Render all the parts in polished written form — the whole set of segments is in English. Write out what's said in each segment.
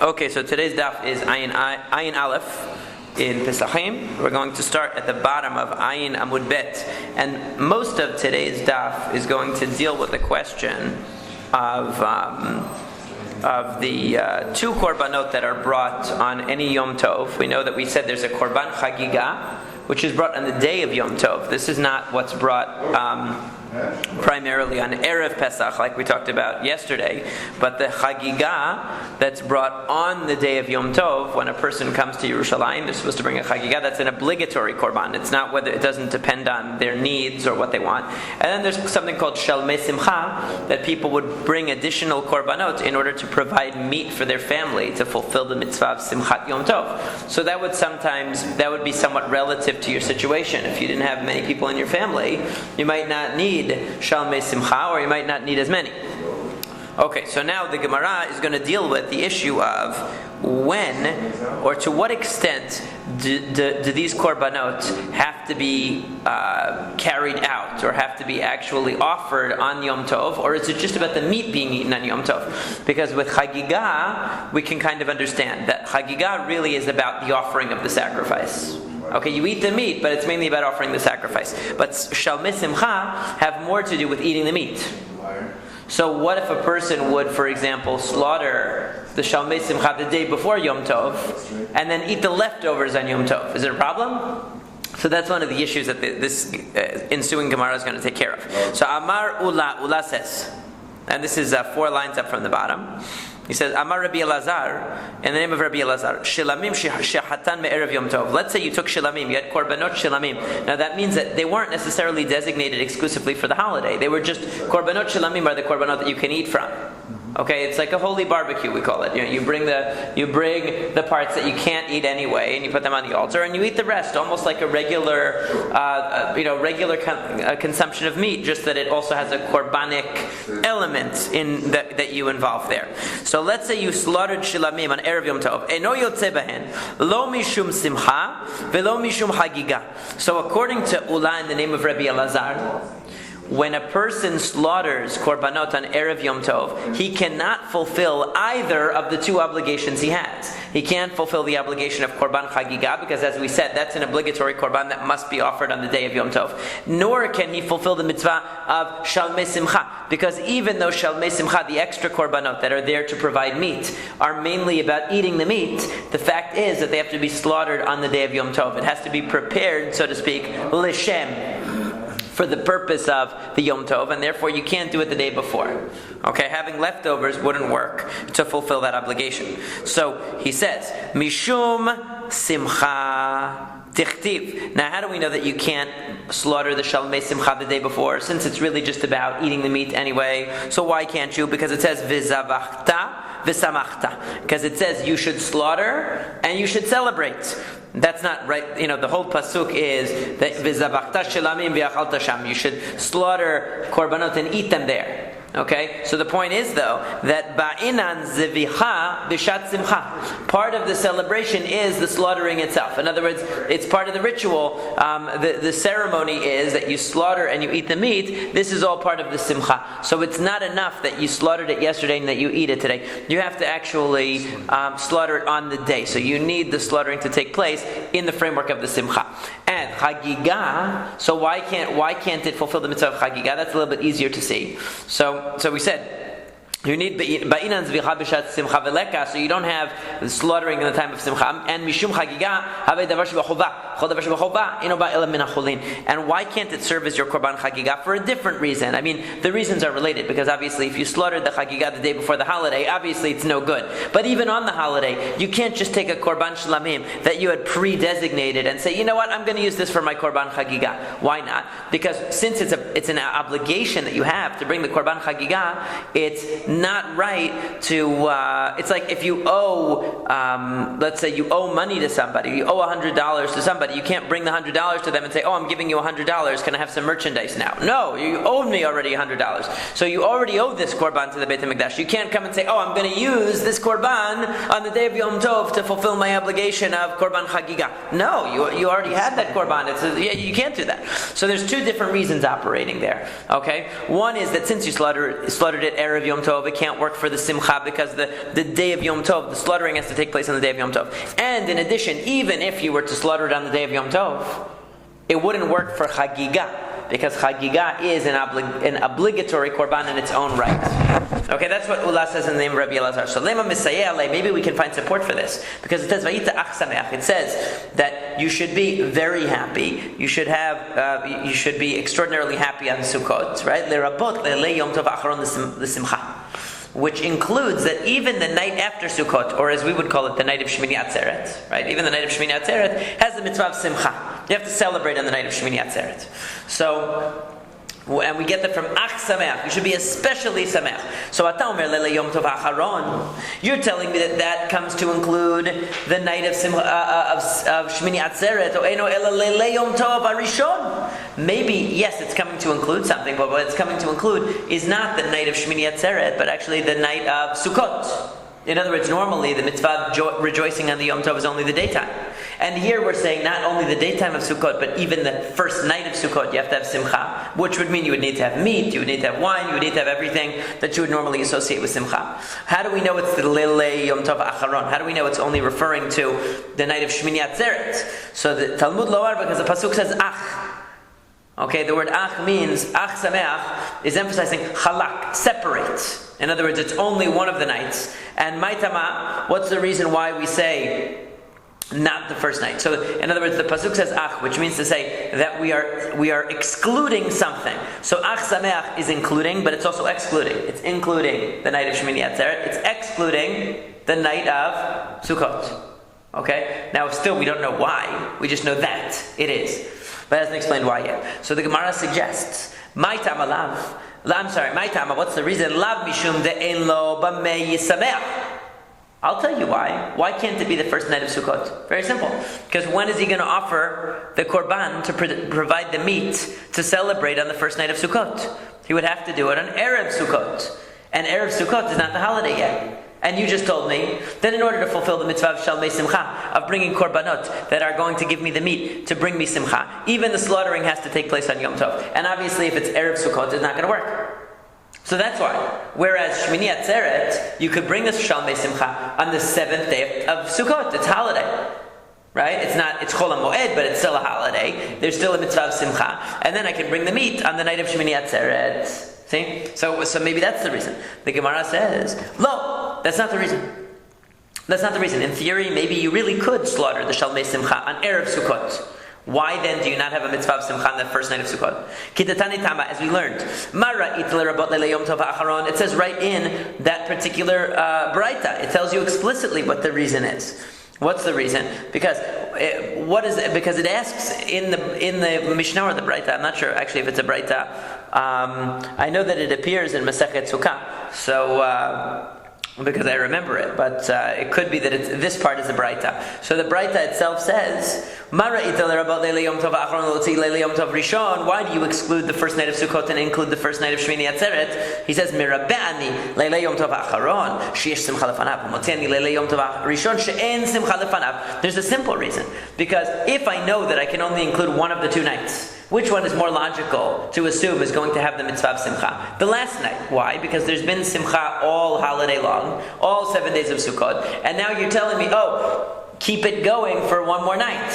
Okay, so today's daf is Ayin Aleph in Pesahim. We're going to start at the bottom of Ayin Amud Bet, and most of today's daf is going to deal with the question of the two korbanot that are brought on any Yom Tov. We know that we said there's a korban chagiga, which is brought on the day of Yom Tov. This is not what's brought primarily on Erev Pesach, like we talked about yesterday, but the chagiga that's brought on the day of Yom Tov, when a person comes to Yerushalayim, they're supposed to bring a chagiga. That's an obligatory korban. It's not whether it doesn't depend on their needs or what they want. And then there's something called shalmei simcha, that people would bring additional korbanot in order to provide meat for their family to fulfill the mitzvah of simchat Yom Tov. So that would be somewhat relative to your situation. If you didn't have many people in your family, you might not need shalmei simcha, or you might not need as many. Okay, so now the Gemara is going to deal with the issue of when or to what extent do these korbanot have to be carried out or have to be actually offered on Yom Tov, or is it just about the meat being eaten on Yom Tov? Because with chagiga, we can kind of understand that chagiga really is about the offering of the sacrifice. Okay, you eat the meat, but it's mainly about offering the sacrifice. But shalmei simcha have more to do with eating the meat. So what if a person would, for example, slaughter the shalmei simcha the day before Yom Tov, and then eat the leftovers on Yom Tov? Is it a problem? So that's one of the issues that this ensuing Gemara is going to take care of. So Amar Ula says, and this is 4 lines up from the bottom. He says, Amar Rabbi Elazar, in the name of Rabbi Elazar, Shilamim shehatan me'erev Yom Tov. Let's say you took Shilamim, you had Korbanot Shilamim. Now that means that they weren't necessarily designated exclusively for the holiday. They were just, Korbanot Shilamim are the Korbanot that you can eat from. Okay, it's like a holy barbecue, we call it. You bring the parts that you can't eat anyway, and you put them on the altar, and you eat the rest, almost like a regular consumption of meat, just that it also has a korbanic element in that you involve there. So let's say you slaughtered shilamim on Erev Yom Tov. Eno yotze behen, lo mishum simcha, velo mishum hagiga. So according to Ula in the name of Rabbi Elazar, when a person slaughters korbanot on Erev Yom Tov, he cannot fulfill either of the 2 obligations he has. He can't fulfill the obligation of korban chagiga, because as we said, that's an obligatory korban that must be offered on the day of Yom Tov. Nor can he fulfill the mitzvah of shalmei simcha, because even though shalmei simcha, the extra korbanot that are there to provide meat, are mainly about eating the meat, the fact is that they have to be slaughtered on the day of Yom Tov. It has to be prepared, so to speak, l'shem, for the purpose of the Yom Tov, and therefore you can't do it the day before. Okay, having leftovers wouldn't work to fulfill that obligation. So he says, Mishum Simcha Tichtiv. Now how do we know that you can't slaughter the Shalmei Simcha the day before, since it's really just about eating the meat anyway? So why can't you? Because it says V'zavachta V'samachta. Because it says you should slaughter and you should celebrate. That's not right. The whole pasuk is that v'zavachta shilamim v'achalta sham. You should slaughter korbanot and eat them there. Okay, so the point is though that ba'inan zevicha b'shat simcha. Part of the celebration is the slaughtering itself. In other words, it's part of the ritual. The ceremony is that you slaughter and you eat the meat. This is all part of the simcha. So it's not enough that you slaughtered it yesterday and that you eat it today. You have to actually slaughter it on the day. So you need the slaughtering to take place in the framework of the simcha. And chagiga. So why can't it fulfill the mitzvah of chagiga? That's a little bit easier to see. So we said you need ba'inan zvicha b'shat simcha veleka, so you don't have the slaughtering in the time of simcha. And mishum chagiga havei davar shebachova, chol davar shebachova ino ba'ela min hacholin. And why can't it serve as your korban chagiga? For a different reason. I mean, the reasons are related, because obviously if you slaughtered the chagiga the day before the holiday, obviously it's no good. But even on the holiday, you can't just take a korban shlamim that you had pre-designated and say, you know what, I'm going to use this for my korban chagiga. Why not? Because since it's an obligation that you have to bring the korban chagiga, it's not right to, it's like if you owe, let's say you owe money to somebody, you owe $100 to somebody, you can't bring the $100 to them and say, oh, I'm giving you $100, can I have some merchandise now? No, you owed me already $100. So you already owe this korban to the Beit HaMikdash. You can't come and say, oh, I'm going to use this korban on the day of Yom Tov to fulfill my obligation of korban chagiga. No, you already had that korban. You can't do that. So there's 2 different reasons operating there. Okay? One is that since you slaughtered it Erev Yom Tov, Tov, it can't work for the Simcha because the day of Yom Tov, the slaughtering has to take place on the day of Yom Tov. And in addition, even if you were to slaughter it on the day of Yom Tov, it wouldn't work for Chagiga, because Chagiga is an obligatory korban in its own right. Okay, that's what Ula says in the name of Rabbi Elazar. So Lema Misayeh, maybe we can find support for this, because it says Vayita Ach Sameach. It says that you should be very happy. You should be extraordinarily happy on Sukkot, right? Lerabot le'lei Yom Tov Acharon l'Simcha, which includes that even the night after Sukkot, or as we would call it, the night of Shmini Atzeret, right? Even the night of Shmini Atzeret has the mitzvah of Simcha. You have to celebrate on the night of Shmini Atzeret. So, and we get that from Ach Sameach. You should be especially Sameach. So Ata Omer Lele Yom Tov Acharon. You're telling me that comes to include the night of Shmini Atzeret. O Eno Ela Lele Yom Tov Arishon. Maybe, yes, it's coming to include something, but what it's coming to include is not the night of Shmini Atzeret, but actually the night of Sukkot. In other words, normally the mitzvah of rejoicing on the Yom Tov is only the daytime. And here we're saying not only the daytime of Sukkot, but even the first night of Sukkot, you have to have Simcha, which would mean you would need to have meat, you would need to have wine, you would need to have everything that you would normally associate with Simcha. How do we know it's the Lele Yom Tov Acharon? How do we know it's only referring to the night of Shmini Atzeret? So the Talmud Loar, because the Pasuk says Ach. Okay, the word Ach means, Ach Sameach is emphasizing Halak, separate. In other words, it's only one of the nights. And Maitama, what's the reason why we say not the first night? So, in other words, the pasuk says Ach, which means to say that we are excluding something. So Ach Sameach is including, but it's also excluding. It's including the night of Shmini Atzeret. It's excluding the night of Sukkot. Okay? Now, still, we don't know why. We just know that it is. But it hasn't explained why yet. So the Gemara suggests, Maitama lav. My time, what's the reason? Lav mishum de'en lo b'mei yisameach. I'll tell you why. Why can't it be the first night of Sukkot? Very simple. Because when is he going to offer the korban to provide the meat to celebrate on the first night of Sukkot? He would have to do it on Erev Sukkot. And Erev Sukkot is not the holiday yet. And you just told me that in order to fulfill the mitzvah of Shalmei Simcha, of bringing korbanot that are going to give me the meat to bring me Simcha, even the slaughtering has to take place on Yom Tov. And obviously if it's Erev Sukkot, it's not going to work. So that's why. Whereas Shmini Atzeret, you could bring this Shalmei Simcha on the 7th day of Sukkot. It's holiday. Right? It's Chol HaMoed, but it's still a holiday. There's still a mitzvah of Simcha. And then I can bring the meat on the night of Shmini Atzeret. See? So maybe that's the reason. The Gemara says, Lo, that's not the reason. That's not the reason. In theory, maybe you really could slaughter the Shalmei Simcha on Erev Sukkot. Why then do you not have a mitzvah of Simcha on the first night of Sukkot? Kitatani Tama, as we learned, it says right in that particular Braita. It tells you explicitly what the reason is. What's the reason? Because it asks in the Mishnah or the Braita. I'm not sure actually if it's a Braita. I know that it appears in Masechet Sukkah. So because I remember it, but it could be that this part is a Braita. So the Braita itself says, why do you exclude the first night of Sukkot and include the first night of Shmini Atzeret? He says, there's a simple reason. Because if I know that I can only include one of the two nights, which one is more logical to assume is going to have the mitzvah of Simcha? The last night. Why? Because there's been Simcha all holiday long, all 7 days of Sukkot, and now you're telling me, keep it going for one more night.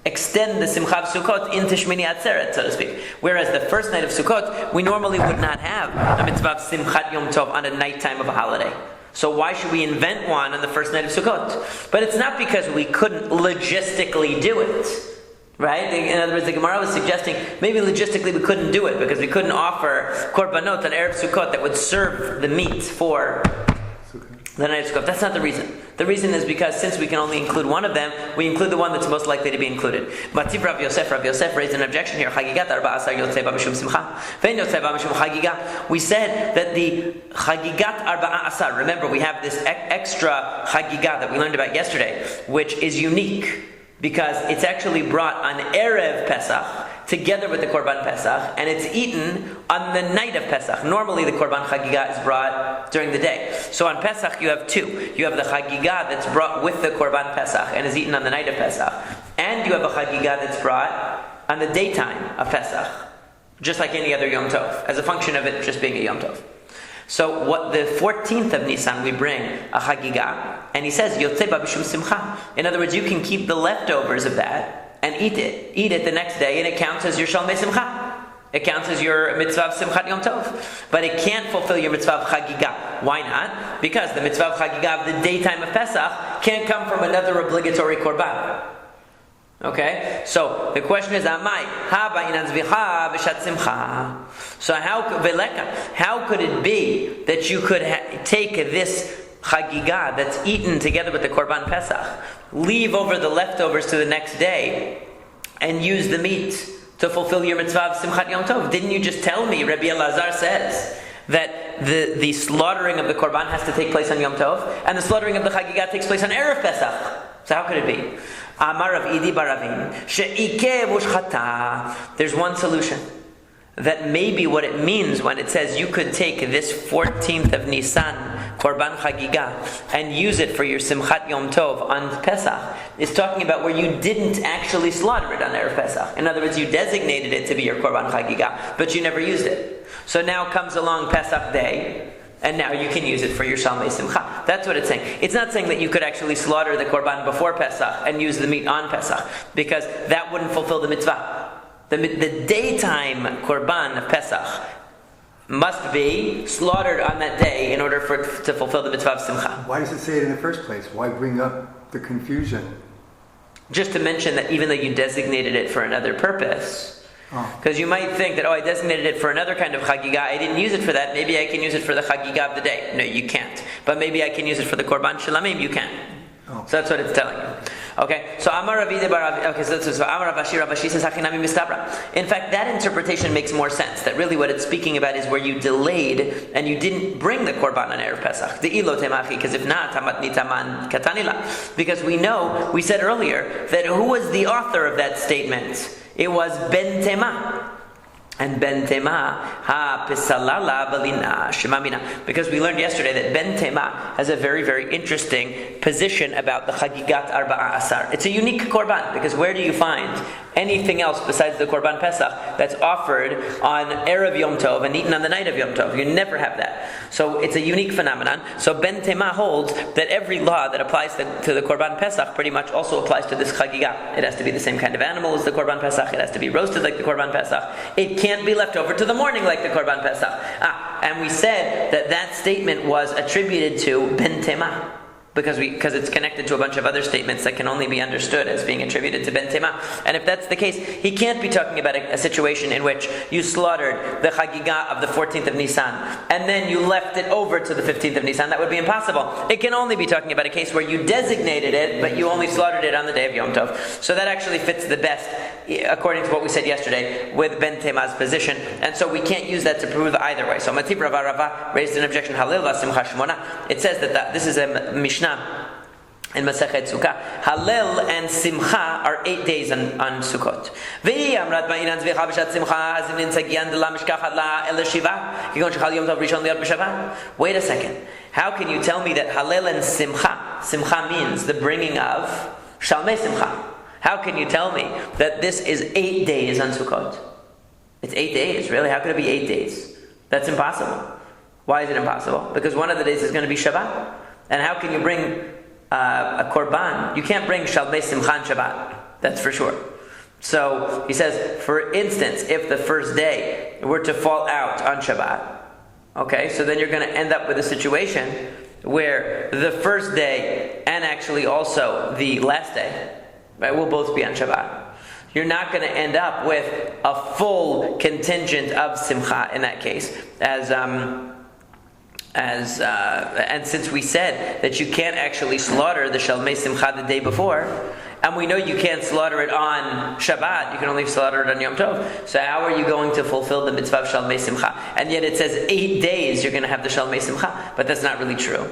Extend the Simcha of Sukkot into Shmini Atzeret, so to speak. Whereas the first night of Sukkot, we normally would not have a mitzvah of Simchat Yom Tov on a nighttime of a holiday. So why should we invent one on the first night of Sukkot? But it's not because we couldn't logistically do it. Right? In other words, the Gemara was suggesting maybe logistically we couldn't do it because we couldn't offer korbanot on Erev Sukkot that would serve the meat for the night of Sukkot. That's not the reason. The reason is because since we can only include one of them, we include the one that's most likely to be included. Mativ Rav Yosef raised an objection here. We said that the Chagigat Arba'a Asar, remember we have this extra Chagigat that we learned about yesterday, which is unique. Because it's actually brought on Erev Pesach, together with the Korban Pesach, and it's eaten on the night of Pesach. Normally the Korban Chagigah is brought during the day. So on Pesach you have two. You have the Chagigah that's brought with the Korban Pesach and is eaten on the night of Pesach. And you have a Chagigah that's brought on the daytime of Pesach. Just like any other Yom Tov, as a function of it just being a Yom Tov. So what the 14th of Nisan we bring a Chagiga, and he says Yotzei ba b'shum simcha. In other words, you can keep the leftovers of that and eat it the next day, and it counts as your Shalmei Simcha. It counts as your mitzvah of Simchat Yom Tov. But it can't fulfill your mitzvah of Chagiga. Why not? Because the mitzvah of Chagiga of the daytime of Pesach can't come from another obligatory korban. Okay? So, the question is, Amai, haba inan zvicha b'shat simcha. So how could it be that you could take this Chagiga that's eaten together with the Korban Pesach, leave over the leftovers to the next day, and use the meat to fulfill your mitzvah of Simchat Yom Tov? Didn't you just tell me, Rabbi Elazar says, that the slaughtering of the Korban has to take place on Yom Tov, and the slaughtering of the Chagiga takes place on Erev Pesach. So how could it be? Amar Rav Idi Baravin, she'ikeh v'ushchata. There's one solution. That maybe what it means when it says you could take this 14th of Nisan, Korban Chagiga, and use it for your Simchat Yom Tov on Pesach, is talking about where you didn't actually slaughter it on Erev Pesach. In other words, you designated it to be your Korban Chagiga, but you never used it. So now comes along Pesach Day, and now you can use it for your Shalmei Simcha. That's what it's saying. It's not saying that you could actually slaughter the Korban before Pesach and use the meat on Pesach, because that wouldn't fulfill the mitzvah. The daytime Korban of Pesach must be slaughtered on that day in order to fulfill the mitzvah of Simcha. Why does it say it in the first place? Why bring up the confusion? Just to mention that even though you designated it for another purpose, because you might think that, I designated it for another kind of Chagiga, I didn't use it for that, maybe I can use it for the Chagiga of the day. No, you can't. But maybe I can use it for the Korban Shilamim, you can. So that's what it's telling you. Okay, so Amar Rav Idi Bar. Okay, so Amar Rav Ashi says Hachinami Mistabra. In fact, that interpretation makes more sense. That really what it's speaking about is where you delayed and you didn't bring the korban on erev Pesach. The ilo temachi, because if not, tamat nitaman katanila. Because we said earlier that who was the author of that statement? It was Ben Tema. And Ben Tema ha pesalala balina shemamina. Because we learned yesterday that Ben Tema has a very, very interesting position about the Chagigat Arba'a Asar. It's a unique korban, because where do you find anything else besides the Korban Pesach that's offered on Erev Yom Tov and eaten on the night of Yom Tov? You never have that. So it's a unique phenomenon. So Ben Tema holds that every law that applies to the Korban Pesach pretty much also applies to this Chagiga. It has to be the same kind of animal as the Korban Pesach. It has to be roasted like the Korban Pesach. It can't be left over to the morning like the Korban Pesach. And we said that statement was attributed to Ben Tema, because it's connected to a bunch of other statements that can only be understood as being attributed to Ben Tema. And if that's the case, he can't be talking about a situation in which you slaughtered the Chagiga of the 14th of Nisan and then you left it over to the 15th of Nisan. That would be impossible. It can only be talking about a case where you designated it, but you only slaughtered it on the day of Yom Tov. So that actually fits the best, according to what we said yesterday, with Ben Tema's position. And so we can't use that to prove either way. So Matib Rava raised an objection. It says that this is a Mishnah in Masechet Sukkah. Hallel and Simcha are 8 days on Sukkot. Wait a second. How can you tell me that Hallel and Simcha means the bringing of Shalmei Simcha? How can you tell me that this is 8 days on Sukkot? It's 8 days, really? How could it be 8 days? That's impossible. Why is it impossible? Because one of the days is going to be Shabbat. And how can you bring a korban? You can't bring Shalmei Simcha on Shabbat. That's for sure. So he says, for instance, if the first day were to fall out on Shabbat, okay, so then you're going to end up with a situation where the first day and actually also the last day, right, will both be on Shabbat. You're not going to end up with a full contingent of Simcha in that case, and since we said that you can't actually slaughter the Shalmei Simcha the day before, and we know you can't slaughter it on Shabbat, you can only slaughter it on Yom Tov. So how are you going to fulfill the mitzvah of Shalmei Simcha? And yet it says 8 days you're going to have the Shalmei Simcha, but that's not really true,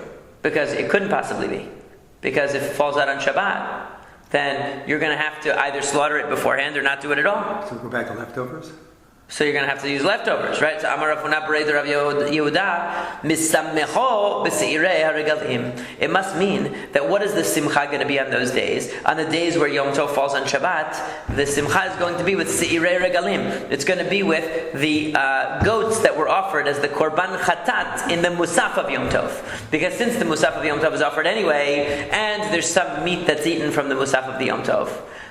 because it couldn't possibly be. Because if it falls out on Shabbat, then you're going to have to either slaughter it beforehand or not do it at all. So we go back to leftovers? So you're going to have to use leftovers, right? So Amar Rav Huna B'Reid Rav Yehuda Misamecho B'Seirei HaRegalim. It must mean that what is the simcha going to be on those days? On the days where Yom Tov falls on Shabbat, the simcha is going to be with Seirei Regalim. It's going to be with the goats that were offered as the Korban Chatat in the Musaf of Yom Tov. Because since the Musaf of Yom Tov is offered anyway, and there's some meat that's eaten from the Musaf of the Yom Tov.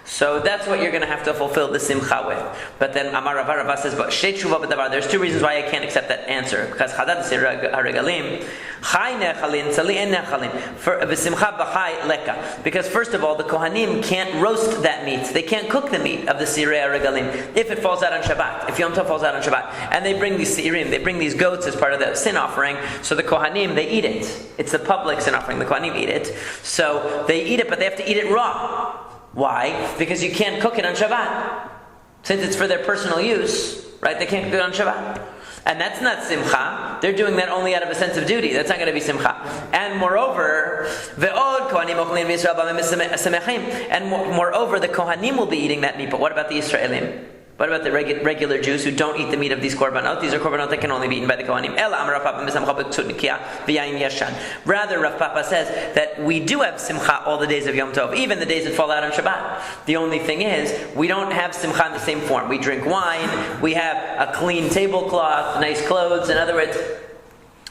So that's what you're going to have to fulfill the simcha with. But then Amar Rava says, but there's two reasons why I can't accept that answer. Because chadat haregalim, chay nechalin, tzali en nechalin. For v'simcha b'chay leka. Because first of all, the kohanim can't roast that meat. They can't cook the meat of the sirei haregalim if it falls out on Shabbat. If Yom Tov falls out on Shabbat, and they bring these sirim, they bring these goats as part of the sin offering. So the kohanim, they eat it. It's the public sin offering. The kohanim eat it. So they eat it, but they have to eat it raw. Why? Because you can't cook it on Shabbat. Since it's for their personal use, right? They can't cook it on Shabbat. And that's not simcha. They're doing that only out of a sense of duty. That's not going to be simcha. And moreover, the kohanim will be eating that meat. But what about the Israelim? What about the regular Jews who don't eat the meat of these korbanot? These are korbanot that can only be eaten by the kohanim. Rather, Rav Papa says that we do have simcha all the days of Yom Tov, even the days that fall out on Shabbat. The only thing is, we don't have simcha in the same form. We drink wine, we have a clean tablecloth, nice clothes. In other words,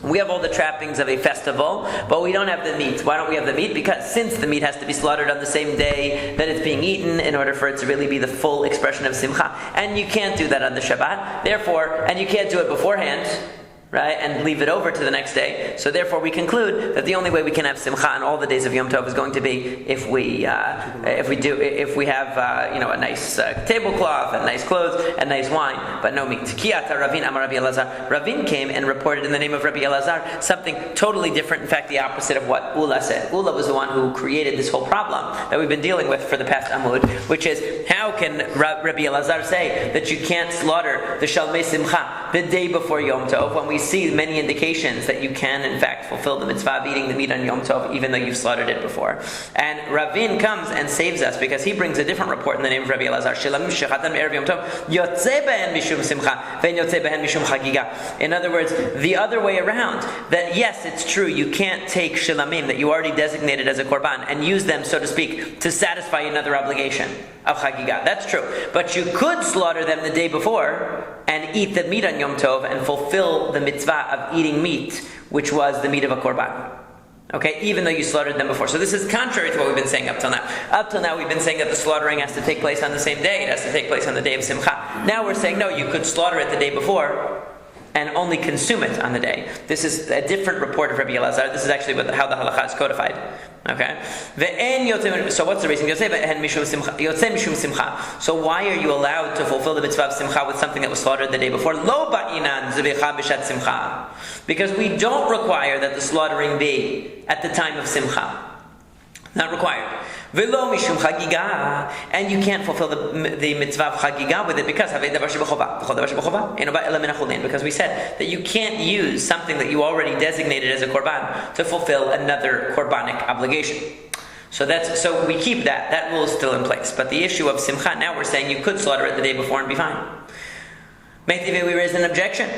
we have all the trappings of a festival, but we don't have the meat. Why don't we have the meat? Because since the meat has to be slaughtered on the same day that it's being eaten in order for it to really be the full expression of simcha. And you can't do that on the Shabbat. Therefore, and you can't do it beforehand, right, and leave it over to the next day. So therefore we conclude that the only way we can have simcha on all the days of Yom Tov is going to be if we have a nice tablecloth and nice clothes and nice wine, but no meat. Kiyata Ravin Amar Rabbi Elazar. Ravin came and reported in the name of Rabbi Elazar something totally different. In fact, the opposite of what Ula said. Ula was the one who created this whole problem that we've been dealing with for the past Amud, which is, how can Rabbi Elazar say that you can't slaughter the Shalmei Simcha the day before Yom Tov when we see many indications that you can in fact fulfill the mitzvah of eating the meat on Yom Tov even though you've slaughtered it before? And Ravin comes and saves us because he brings a different report in the name of Rabbi Elazar. In other words, the other way around, that yes, it's true, you can't take shilamim that you already designated as a korban and use them, so to speak, to satisfy another obligation of chagiga. That's true. But you could slaughter them the day before and eat the meat on Yom Tov and fulfill the mitzvah of eating meat, which was the meat of a korban. Okay, even though you slaughtered them before. So this is contrary to what we've been saying up till now. Up till now we've been saying that the slaughtering has to take place on the same day. It has to take place on the day of Simcha. Now we're saying, no, you could slaughter it the day before and only consume it on the day. This is a different report of Rabbi Elazar. This is actually how the halakha is codified. Okay? So what's the reason? So why are you allowed to fulfill the mitzvah of simcha with something that was slaughtered the day before? Because we don't require that the slaughtering be at the time of simcha. Not required. V'lo mishum chagiga, and you can't fulfill the mitzvah of chagiga with it because because we said that you can't use something that you already designated as a korban to fulfill another korbanic obligation. So we keep that rule is still in place. But the issue of simcha, now we're saying you could slaughter it the day before and be fine. We raised an objection.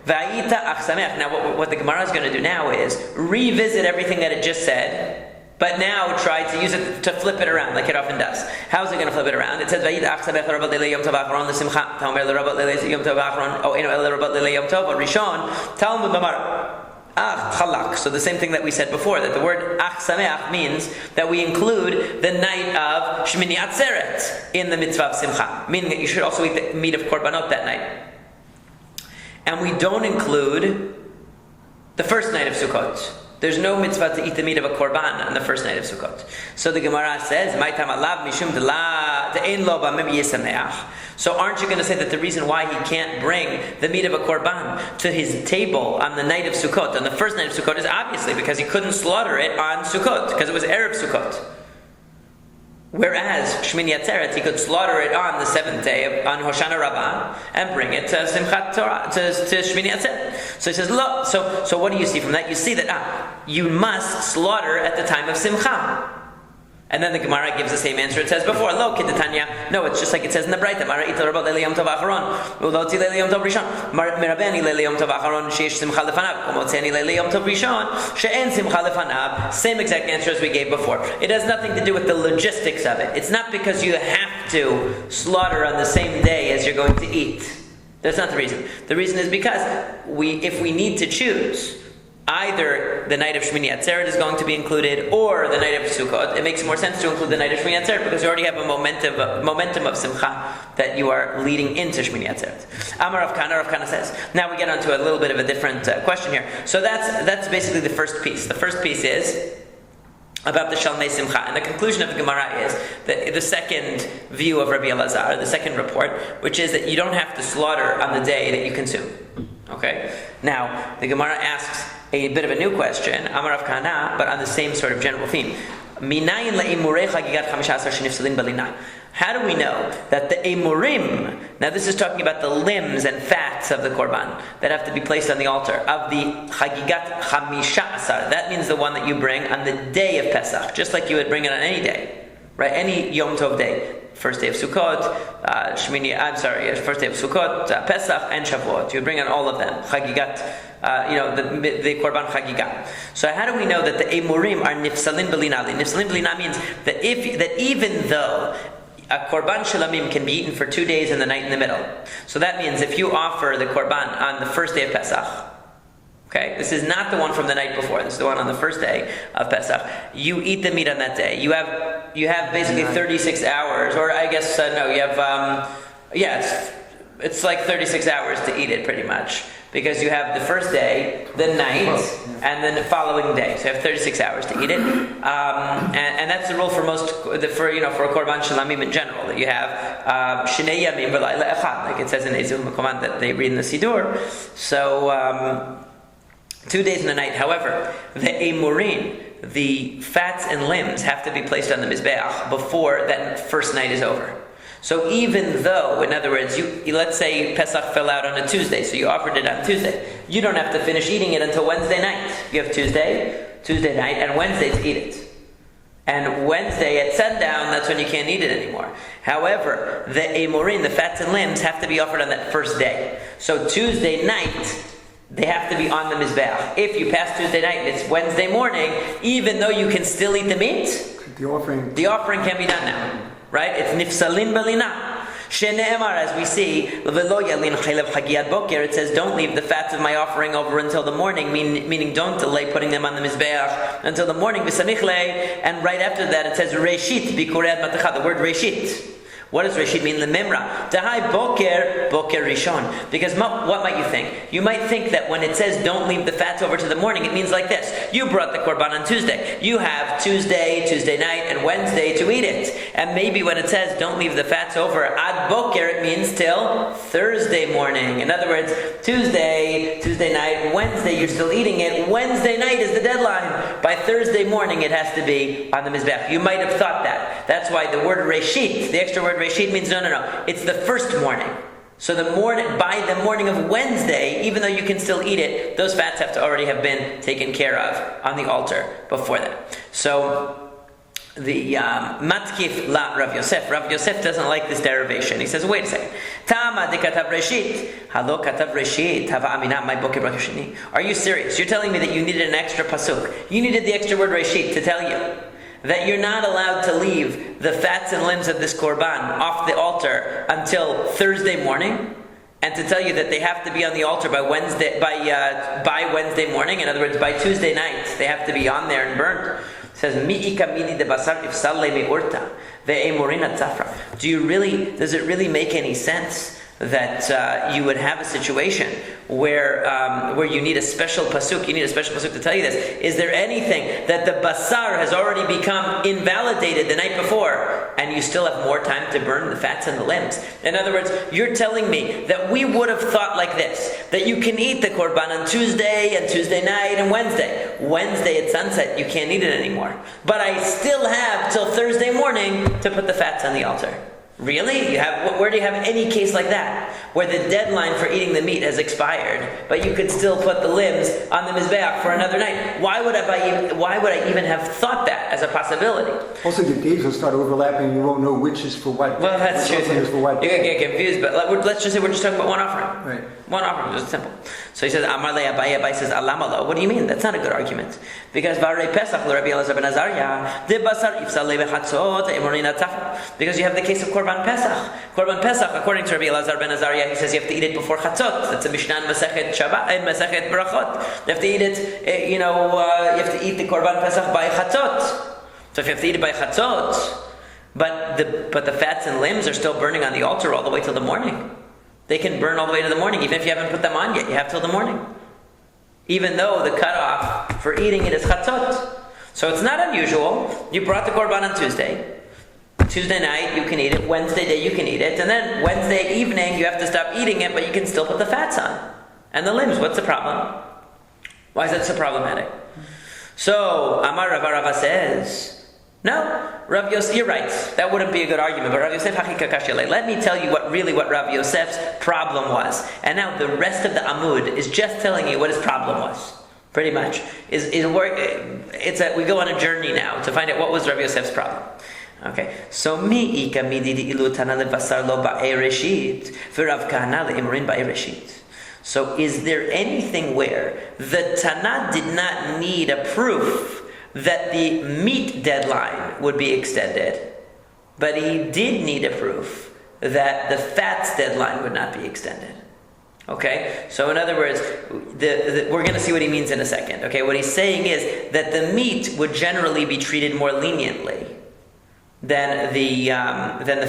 Now what the Gemara is going to do now is revisit everything that it just said, but now try to use it to flip it around, like it often does. How is it going to flip it around? It says, so the same thing that we said before, that the word ach sameach means that we include the night of Shmini Atzeret in the mitzvah of simcha, meaning that you should also eat the meat of korbanot that night. And we don't include the first night of Sukkot. There's no mitzvah to eat the meat of a korban on the first night of Sukkot. So the Gemara says, so aren't you going to say that the reason why he can't bring the meat of a korban to his table on the night of Sukkot, on the first night of Sukkot, is obviously because he couldn't slaughter it on Sukkot, because it was Erev Sukkot. Whereas Shmini Atzeret, he could slaughter it on the seventh day on Hoshana Rabbah and bring it to Simchat Torah, to Shmini Atzeret. So he says, look. So what do you see from that? You see that you must slaughter at the time of Simcha. And then the Gemara gives the same answer it says before. Lo kidatanya. No, it's just like it says in the Braita. Mara ita rabot leili yom tov acharon. Uloti leili yom tov rishon. Mirabeni leili yom tov acharon sheyesh simcha lefanav. Umotzeni leili yom tov rishon she'en simcha lefanav. Same exact answer as we gave before. It has nothing to do with the logistics of it. It's not because you have to slaughter on the same day as you're going to eat. That's not the reason. The reason is because if we need to choose, either the night of Shmini Atzeret is going to be included, or the night of Sukkot. It makes more sense to include the night of Shmini Atzeret because you already have a momentum of Simcha that you are leading into Shmini Atzeret. Amar Rav Kana says. Now we get onto a little bit of a different question here. So that's basically the first piece. The first piece is about the Shalmei Simcha. And the conclusion of the Gemara is that the second view of Rabbi Elazar, the second report, which is that you don't have to slaughter on the day that you consume. Okay? Now, the Gemara asks a bit of a new question, Amar Rav Kana, but on the same sort of general theme. How do we know that the emurim, now this is talking about the limbs and fats of the korban that have to be placed on the altar, of the chagigat chamisha asar, that means the one that you bring on the day of Pesach, just like you would bring it on any day, right? Any Yom Tov day. First day of Sukkot, first day of Sukkot, Pesach, and Shavuot. You bring on all of them. Chagigat, the Korban Chagigat. So how do we know that the Emurim are nifsalin belinali? Nifsalin belina means that even though a Korban Shilamim can be eaten for 2 days and the night in the middle. So that means if you offer the Korban on the first day of Pesach, okay, this is not the one from the night before. This is the one on the first day of Pesach. You eat the meat on that day. You have basically 36 hours, or I guess no. You have it's like 36 hours to eat it pretty much, because you have the first day, the night, and then the following day. So you have 36 hours to eat it, and that's the rule for for a korban shalamim in general. That you have shnei yamim v'layla echad, like it says in Ezul Mekoman that they read in the Sidur. So. 2 days and a night. However, the emurim, the fats and limbs, have to be placed on the mizbeach before that first night is over. So even though, in other words, let's say Pesach fell out on a Tuesday, so you offered it on Tuesday, you don't have to finish eating it until Wednesday night. You have Tuesday night, and Wednesday to eat it. And Wednesday at sundown, that's when you can't eat it anymore. However, the emurim, the fats and limbs, have to be offered on that first day. So Tuesday night, they have to be on the mizbeach. If you pass Tuesday night and it's Wednesday morning, even though you can still eat the meat, the offering can be done now, right? It's nifsalin belina. Shene'emar, as we see, it says, don't leave the fats of my offering over until the morning, meaning don't delay putting them on the mizbeach until the morning. And right after that, it says reshit bikureat matachah. The word reshit. What does Reshit mean? Lemimra. Dahai boker rishon. Because what might you think? You might think that when it says don't leave the fats over to the morning, it means like this. You brought the korban on Tuesday. You have Tuesday night, and Wednesday to eat it. And maybe when it says don't leave the fats over ad boker, it means till Thursday morning. In other words, Tuesday night, Wednesday you're still eating it. Wednesday night is the deadline. By Thursday morning it has to be on the mizbech. You might have thought that. That's why the word reshit, the extra word reshit, means no. It's the first morning. So by the morning of Wednesday, even though you can still eat it, those fats have to already have been taken care of on the altar before that. So the matkif la Rav Yosef. Rav Yosef doesn't like this derivation. He says, wait a second. Tama de katav reshit. Halo katav reshit. Hava amina my boker brakashini. Are you serious? You're telling me that you needed an extra pasuk. You needed the extra word reshit to tell you that you're not allowed to leave the fats and limbs of this korban off the altar until Thursday morning, and to tell you that they have to be on the altar by Wednesday morning. In other words, by Tuesday night they have to be on there and burnt. It says mi'ika mini de basar ifsal mi urta ve'emorina tzafra. Does it really make any sense that you would have a situation where you need a special pasuk? You need a special pasuk to tell you this. Is there anything that the basar has already become invalidated the night before, and you still have more time to burn the fats and the limbs? In other words, you're telling me that we would have thought like this, that you can eat the korban on Tuesday and Tuesday night and Wednesday. Wednesday at sunset, you can't eat it anymore. But I still have till Thursday morning to put the fats on the altar. Really? Where do you have any case like that, where the deadline for eating the meat has expired, but you could still put the limbs on the mizbeach for another night? Why would I even have thought that? that as a possibility. Also, your days will start overlapping. You won't know which is for what. Well, that's true. Is for what. You can get confused, but let's just say we're just talking about one offering. Right. One offering, just simple. So he says, Amar le Abaye. Abaye says, Alamalo. What do you mean? That's not a good argument. Because Varei Pesach le Rabbi Elazar ben Azariah, de basar ifsal le bechatzot emorina tafel. Because you have the case of Korban Pesach. Korban Pesach, according to Rabbi Elazar ben Azariah, he says you have to eat it before chatzot. That's a Mishnah in Masechet Shabbat and Masechet Brachot. You have to eat it. You have to eat the Korban Pesach by chatzot. So if you have to eat it by chatzot, but the fats and limbs are still burning on the altar all the way till the morning. They can burn all the way to the morning, even if you haven't put them on yet. You have till the morning. Even though the cutoff for eating it is chatzot. So it's not unusual. You brought the korban on Tuesday. Tuesday night you can eat it. Wednesday day you can eat it. And then Wednesday evening you have to stop eating it, but you can still put the fats on. And the limbs, what's the problem? Why is that so problematic? So, Amar Rava says, no, Rav Yosef, you're right. That wouldn't be a good argument. But Rav Yosef, let me tell you what Rav Yosef's problem was. And now the rest of the Amud is just telling you what his problem was. Pretty much. We go on a journey now to find out what was Rav Yosef's problem. Okay, so mi'ika mididi ilutana levasar lo ba'ereshit v'Rav Kahana le'imrin ba'ereshit. So is there anything where the Tana did not need a proof that the meat deadline would be extended, but he did need a proof that the fats deadline would not be extended? Okay, so in other words, we're going to see what he means in a second. Okay, what he's saying is that the meat would generally be treated more leniently than the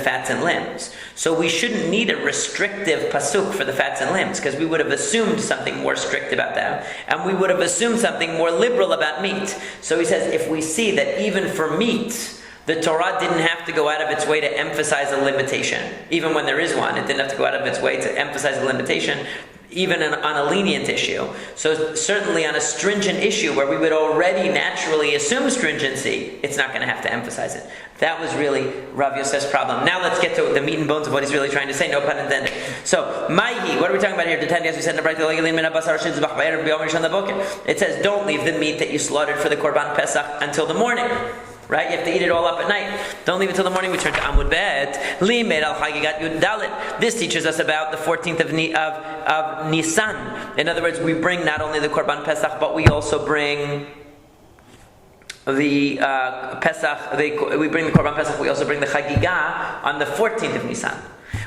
fats and limbs. So we shouldn't need a restrictive pasuk for the fats and limbs, because we would have assumed something more strict about them, and we would have assumed something more liberal about meat. So he says, if we see that even for meat, the Torah didn't have to go out of its way to emphasize a limitation. Even when there is one, it didn't have to go out of its way to emphasize a limitation, even on a lenient issue. So certainly on a stringent issue where we would already naturally assume stringency, it's not going to have to emphasize it. That was really Rav Yosef's problem. Now let's get to the meat and bones of what he's really trying to say, no pun intended. So, Maihi, what are we talking about here? We said it says, don't leave the meat that you slaughtered for the Korban Pesach until the morning. Right? You have to eat it all up at night. Don't leave it till the morning. We turn to Amud Bet. Limed al Chagigat Yud Dalet. This teaches us about the 14th of Nisan. In other words, we bring not only the Korban Pesach, but we also bring the Pesach. We bring the Korban Pesach. We also bring the Chagigah on the 14th of Nisan.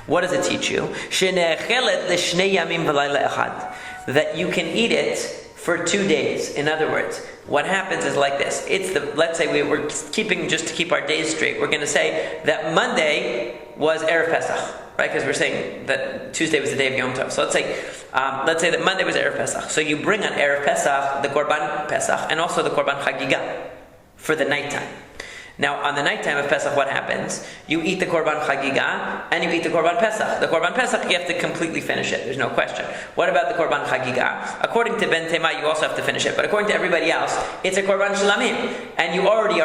What does it teach you? That you can eat it for 2 days. In other words, what happens is like this. Let's say we're keeping, just to keep our days straight, we're going to say that Monday was Erev Pesach, right? Because we're saying that Tuesday was the day of Yom Tov. So let's say that Monday was Erev Pesach. So you bring on Erev Pesach the Korban Pesach and also the Korban Chagigah for the nighttime. Now, on the nighttime of Pesach, what happens? You eat the Korban Chagigah and you eat the Korban Pesach. The Korban Pesach, you have to completely finish it. There's no question. What about the Korban Chagigah? According to Ben Tema, you also have to finish it. But according to everybody else, it's a Korban Shlamim. And you already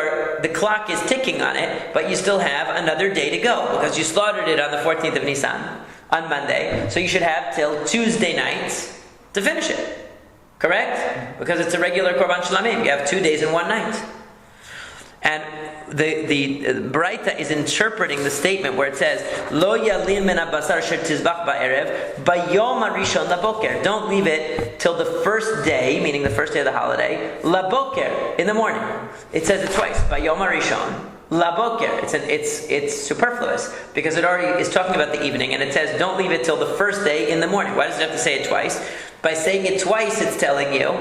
the clock is ticking on it, but you still have another day to go. Because you slaughtered it on the 14th of Nisan, on Monday. So you should have till Tuesday night to finish it. Correct? Because it's a regular Korban Shlamim. You have 2 days and 1 night. And the Braita is interpreting the statement where it says, Lo yalin min habasar asher tizbach ba'erev bayom harishon laboker. Don't leave it till the first day, meaning the first day of the holiday, laboker, in the morning. It says it twice, bayom harishon laboker. It's superfluous because it already is talking about the evening, and it says don't leave it till the first day in the morning. Why does it have to say it twice? By saying it twice, it's telling you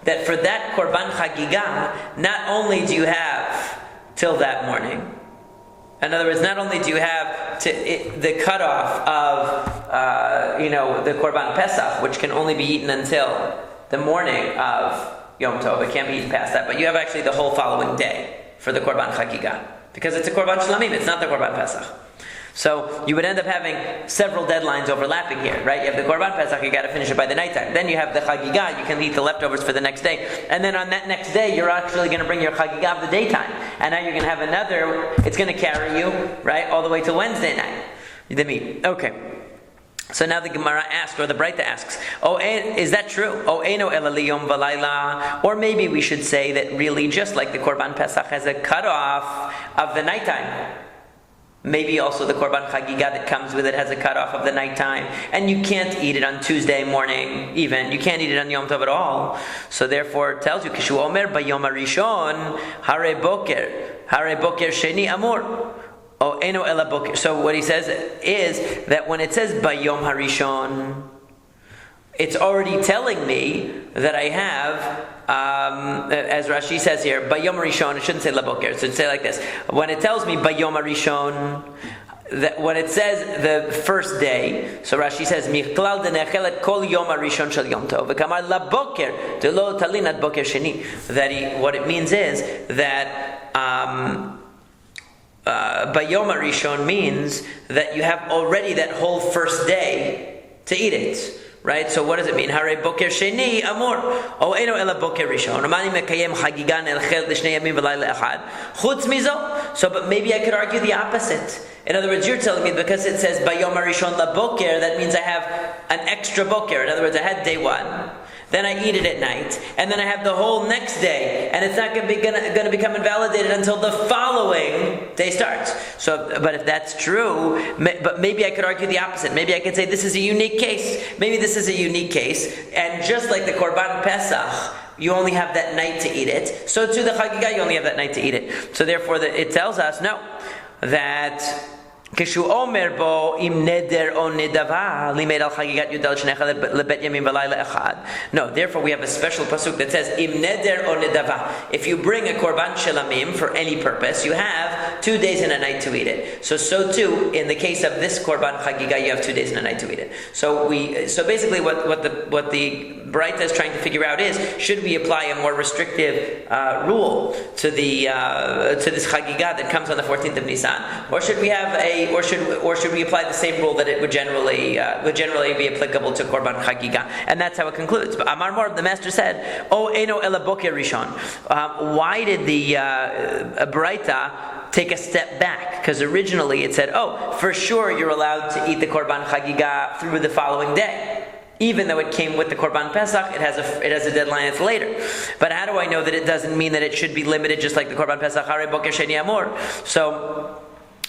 that for that Korban Chagigah, not only do you have till that morning. In other words, not only do you have the cutoff of the Korban Pesach, which can only be eaten until the morning of Yom Tov, it can't be eaten past that, but you have actually the whole following day for the Korban Chagigah, because it's a Korban Shlamim, it's not the Korban Pesach. So you would end up having several deadlines overlapping here, right? You have the Korban Pesach, you got to finish it by the nighttime. Then you have the Chagigah, you can eat the leftovers for the next day. And then on that next day, you're actually going to bring your Chagigah of the daytime. And now you're going to have another, it's going to carry you, right, all the way to Wednesday night. The meat. Okay. So now the Gemara asks, or the Breita asks, "Oh, is that true? Oh, eno ela liyom v'layla." Or maybe we should say that really, just like the Korban Pesach has a cutoff of the nighttime, maybe also the Korban Chagiga that comes with it has a cutoff of the nighttime, and you can't eat it on Tuesday morning. Even you can't eat it on Yom Tov at all. So therefore, it tells you, "Kishu omer bayom harishon hare boker sheni amur." Oh, eno ela boker. So what he says is that when it says bayom harishon, it's already telling me that I have, as Rashi says here, bayom harishon. It shouldn't say la boker. It should say like this. When it tells me bayom harishon, that when it says the first day, so Rashi says miklal denechelet kol yom harishon shel yom tov v'kamar la boker delo talin ad boker sheni. That what it means is that. Bayom Rishon means that you have already that whole first day to eat it. Right? So what does it mean? Hare boker sheni amor. O eno ela boker rishon. Amani mekayem chagigan elchel l'shnei yamim v'layla echad. Chutz mizo. So, but maybe I could argue the opposite. In other words, you're telling me because it says bayom rishon la boker, that means I have an extra boker. In other words, I had day one. Then I eat it at night, and then I have the whole next day, and it's not going to become invalidated until the following day starts. So, but if that's true, but maybe I could argue the opposite. Maybe I could say this is a unique case. Maybe this is a unique case, and just like the Korban Pesach, you only have that night to eat it. So to the Chagiga, you only have that night to eat it. So therefore, it tells us no, that. Kishu omer bo im neder o nedava limed al chagigat yudal shnechal lebet yamim v'layla echad. No, therefore we have a special pasuk that says im neder o nedava. If you bring a korban shelamim for any purpose, you have 2 days and a night to eat it. So too in the case of this korban chagiga, you have 2 days and a night to eat it. So basically what the Breita is trying to figure out is, should we apply a more restrictive rule to this chagiga that comes on the 14th of Nisan, or should we have or should we apply the same rule that it would generally be applicable to Korban Chagiga? And that's how it concludes. But Amar Mor, the master said, "Oh, eno ela boker rishon." Why did the Breita take a step back? Because originally it said, "Oh, for sure you're allowed to eat the Korban Chagiga through the following day." Even though it came with the Korban Pesach, it has a deadline. It's later. But how do I know that it doesn't mean that it should be limited just like the Korban Pesach? Hare boker sheni amor. So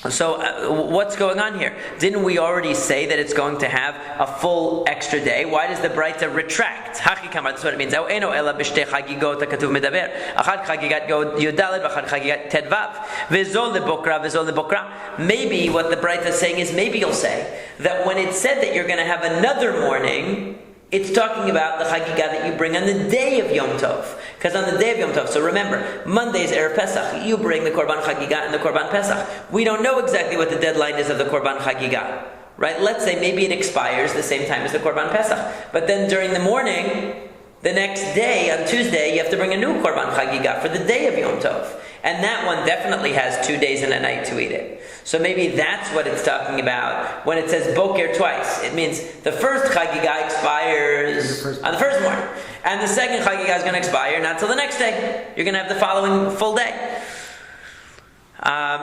what's going on here? Didn't we already say that it's going to have a full extra day? Why does the Breita retract? Hachi kamar, that's what it means. Eno ela b'shtei chagigot hakatuv medaber. Achad chagigat yudaled, v'achad chagigat tedvav. V'zol lebokra. Maybe what the Breita is saying is, maybe you'll say that when it said that you're going to have another morning, it's talking about the Chagiga that you bring on the day of Yom Tov. Because on the day of Yom Tov, so remember, Monday's Erev Pesach, you bring the Korban Chagiga and the Korban Pesach. We don't know exactly what the deadline is of the Korban Chagiga. Right? Let's say maybe it expires the same time as the Korban Pesach. But then during the morning, the next day, on Tuesday, you have to bring a new Korban Chagiga for the day of Yom Tov. And that one definitely has 2 days and a night to eat it. So maybe that's what it's talking about when it says boker twice. It means the first chagiga expires on the first morning, and the second chagiga is going to expire not until the next day. You're going to have the following full day.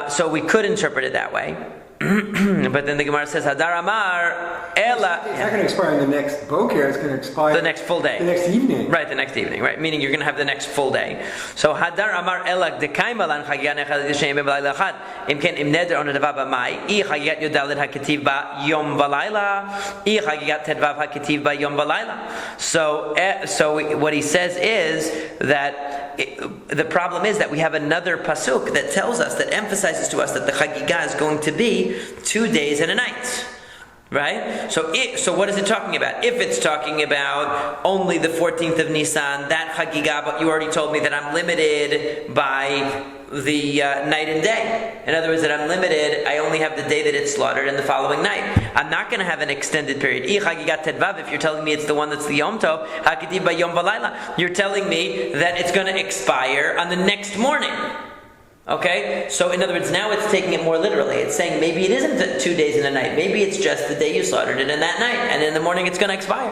So we could interpret it that way. But then the Gemara says, Hadar Amar Ela. It's not going to expire in the next boker, it's going to expire the next full day. The next evening. Right, the next evening, right? Meaning you're going to have the next full day. So Hadar Amar Ela Dekaima Lan Chagigan Echad Yishem V'Layla Chad. Imken Im Neder On Adava B'Mai. I Chagigat Yodalid HaKetiv Ba Yom V'Layla. I Chagigat Tedvav HaKetiv Ba Yom V'Layla. So what he says is that the problem is that we have another pasuk that tells us, that emphasizes to us that the Chagiga is going to be 2 days and a night, right? So what is it talking about? If it's talking about only the 14th of Nisan, that Chagiga, but you already told me that I'm limited by the night and day. In other words, that I'm limited, I only have the day that it's slaughtered and the following night. I'm not going to have an extended period. If you're telling me it's the one that's the Yom Tov, you're telling me that it's going to expire on the next morning. Okay, so in other words, now it's taking it more literally. It's saying maybe it isn't 2 days and a night. Maybe it's just the day you slaughtered it and that night, and in the morning it's going to expire.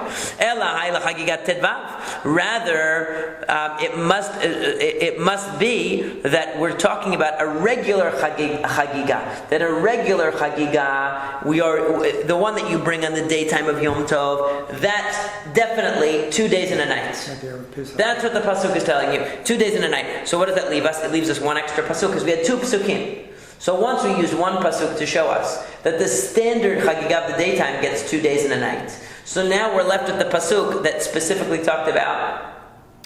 Rather, it must be that we're talking about a regular chagiga. That a regular chagiga, we are the one that you bring on the daytime of Yom Tov. That's definitely 2 days and a night. That's what the pasuk is telling you. 2 days and a night. So what does that leave us? It leaves us one extra pasuk, because we had 2 pasukim. So once we used one pasuk to show us that the standard chagiga of the daytime gets 2 days and a night. So now we're left with the pasuk that specifically talked about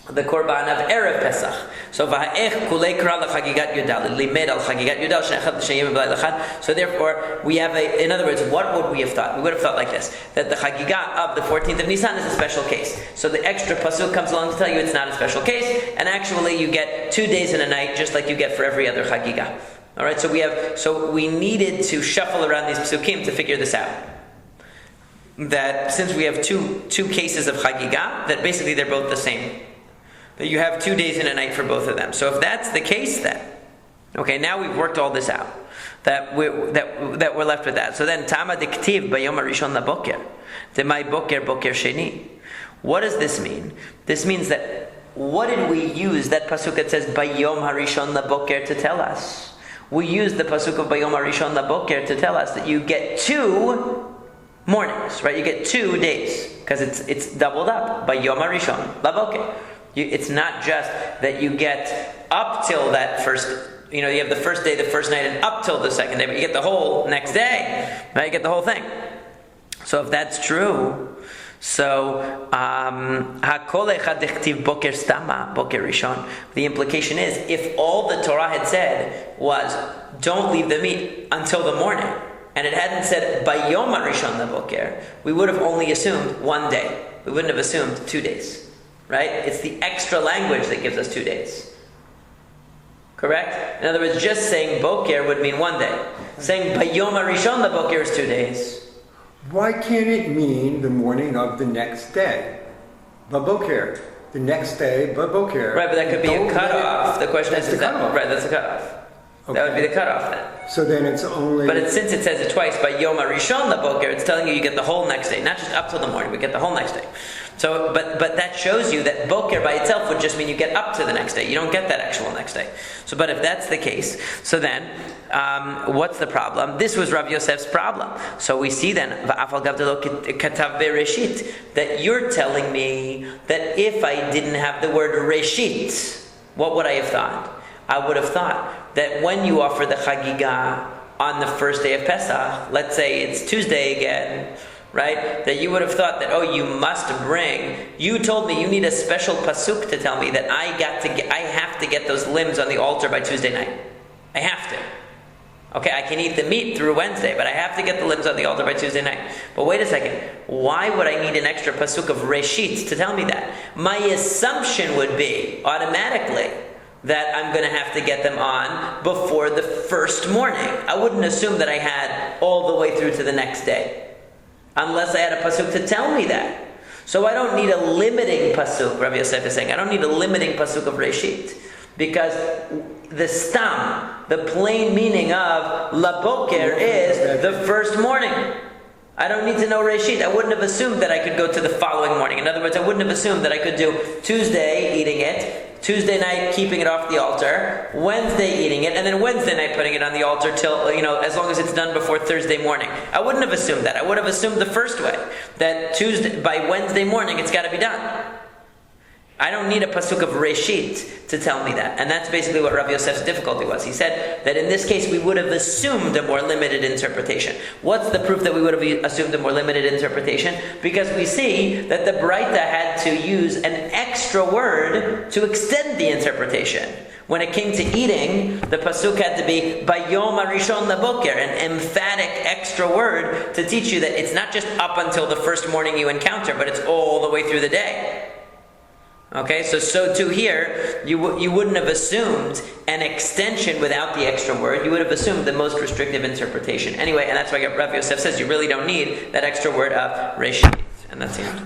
the korban of Erev Pesach. So va'ech kulei kra l'chagigat yudal limed al chagigat yudal she'echad l'sheyim b'lay l'chad. So therefore we have in other words, what would we have thought? We would have thought like this, that the chagiga of the 14th of Nisan is a special case. So the extra pasuk comes along to tell you it's not a special case, and actually you get 2 days and a night just like you get for every other chagiga. All right, so we needed to shuffle around these pasukim to figure this out. That since we have two cases of chagiga, that basically they're both the same. That you have 2 days and a night for both of them. So if that's the case, then okay, now we've worked all this out. That we're left with that. So then tama diktiv bayom harishon laboker, demai boker boker sheni. What does this mean? This means that what did we use that pasuk that says bayom harishon laboker to tell us? We used the pasuk of bayom harishon laboker to tell us that you get 2 mornings, right? You get 2 days because it's doubled up by Yom Harishon Laboker. It's not just that you get up till that first. You have the first day, the first night, and up till the second day, but you get the whole next day. Right? You get the whole thing. So if that's true, so hakol echad dichtiv boker stama boker rishon. The implication is, if all the Torah had said was don't leave the meat until the morning, and it hadn't said bayom harishon laboker, we would have only assumed 1 day. We wouldn't have assumed 2 days. Right? It's the extra language that gives us 2 days. Correct? In other words, just saying boker would mean 1 day. Saying bayom harishon laboker is 2 days. Why can't it mean the morning of the next day? Baboker. The next day, baboker. Right, but that could be a cutoff. The question is that right, that's a cutoff. Okay. That would be the cutoff then. So then it's only... But since it says it twice, by Yom Harishon Laboker, it's telling you get the whole next day. Not just up till the morning, we get the whole next day. So, but that shows you that Boker by itself would just mean you get up to the next day. You don't get that actual next day. So, but if that's the case, so then, what's the problem? This was Rav Yosef's problem. So we see then, that you're telling me that if I didn't have the word Reshit, what would I have thought? I would have thought that when you offer the chagiga on the first day of Pesach, let's say it's Tuesday again, right? That you would have thought that, you told me you need a special pasuk to tell me that I have to get those limbs on the altar by Tuesday night. I have to. Okay, I can eat the meat through Wednesday, but I have to get the limbs on the altar by Tuesday night. But wait a second, why would I need an extra pasuk of Reshit to tell me that? My assumption would be, automatically, that I'm going to have to get them on before the first morning. I wouldn't assume that I had all the way through to the next day, unless I had a pasuk to tell me that. So I don't need a limiting pasuk, Rabbi Yosef is saying. I don't need a limiting pasuk of Reshit, because the stam, the plain meaning of laboker is the first morning. I don't need to know Reshit. I wouldn't have assumed that I could go to the following morning. In other words, I wouldn't have assumed that I could do Tuesday eating it, Tuesday night keeping it off the altar, Wednesday eating it, and then Wednesday night putting it on the altar till, as long as it's done before Thursday morning. I wouldn't have assumed that. I would have assumed the first way, that by Wednesday morning it's got to be done. I don't need a pasuk of Reshit to tell me that. And that's basically what Rav Yosef's difficulty was. He said that in this case we would have assumed a more limited interpretation. What's the proof that we would have assumed a more limited interpretation? Because we see that the Braita had to use an extra word to extend the interpretation. When it came to eating, the pasuk had to be Bayom Harishon Laboker, an emphatic extra word to teach you that it's not just up until the first morning you encounter, but it's all the way through the day. Okay, so too here, you wouldn't have assumed an extension without the extra word. You would have assumed the most restrictive interpretation. Anyway, and that's why Rav Yosef says you really don't need that extra word of Reshit. And that's the end.